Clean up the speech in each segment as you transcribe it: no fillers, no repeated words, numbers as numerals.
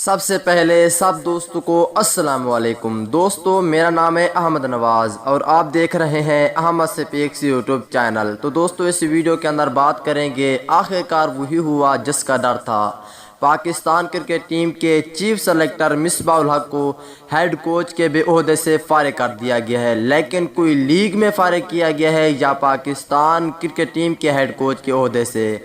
سب سے پہلے سب دوستوں کو السلام علیکم دوستو، میرا نام ہے احمد نواز اور آپ دیکھ رہے ہیں احمد سپیکس یوٹیوب چینل۔ تو دوستو اس ویڈیو کے اندر بات کریں گے آخرکار وہی ہوا جس کا ڈر تھا۔ پاکستان کرکٹ ٹیم کے چیف سلیکٹر مصباح الحق کو ہیڈ کوچ کے بے عہدے سے فارغ کر دیا گیا ہے، لیکن کوئی لیگ میں فارغ کیا گیا ہے یا پاکستان کرکٹ ٹیم کے ہیڈ کوچ کے عہدے سے؟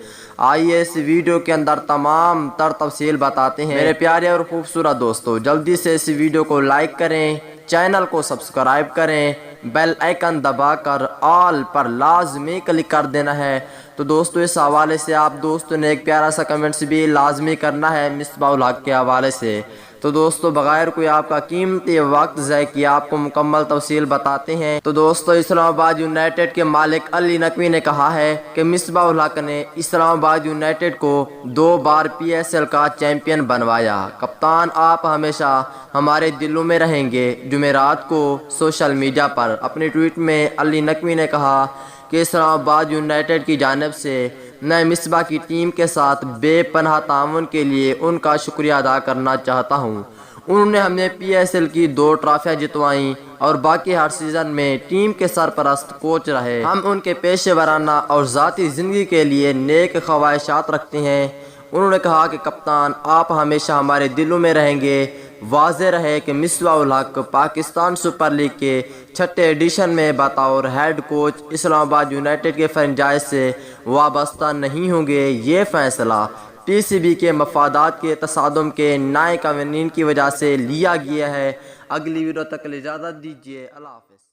آئیے اس ویڈیو کے اندر تمام تر تفصیل بتاتے ہیں۔ میرے پیارے اور خوبصورت دوستو، جلدی سے اس ویڈیو کو لائک کریں، چینل کو سبسکرائب کریں، بیل آئیکن دبا کر آل پر لازمی کلک کر دینا ہے۔ تو دوستو اس حوالے سے آپ دوستوں نے ایک پیارا سا کمنٹس بھی لازمی کرنا ہے مصباح الحق کے حوالے سے۔ تو دوستو بغیر کوئی آپ کا قیمتی وقت ضائع کیے آپ کو مکمل تفصیل بتاتے ہیں۔ تو دوستو اسلام آباد یونائیٹڈ کے مالک علی نقوی نے کہا ہے کہ مصباح الحق نے اسلام آباد یونائیٹڈ کو 2 بار PSL کا چیمپئن بنوایا۔ کپتان آپ ہمیشہ ہمارے دلوں میں رہیں گے۔ جمعرات کو سوشل میڈیا پر اپنے ٹویٹ میں علی نقوی نے کہا کہ اسلام آباد یونائیٹڈ کی جانب سے میں مصباح کی ٹیم کے ساتھ بے پناہ تعاون کے لیے ان کا شکریہ ادا کرنا چاہتا ہوں۔ انہوں نے ہمیں PSL کی 2 ٹرافیاں جتوائیں اور باقی ہر سیزن میں ٹیم کے سرپرست کوچ رہے۔ ہم ان کے پیشہ ورانہ اور ذاتی زندگی کے لیے نیک خواہشات رکھتے ہیں۔ انہوں نے کہا کہ کپتان آپ ہمیشہ ہمارے دلوں میں رہیں گے۔ واضح رہے کہ مصباح الحق پاکستان سپر لیگ کے 6 ایڈیشن میں بطور ہیڈ کوچ اسلام آباد یونائیٹڈ کے فرنچائز سے وابستہ نہیں ہوں گے۔ یہ فیصلہ PCB کے مفادات کے تصادم کے نئے قوانین کی وجہ سے لیا گیا ہے۔ اگلی ویڈیو تک اجازت دیجیے، اللہ حافظ۔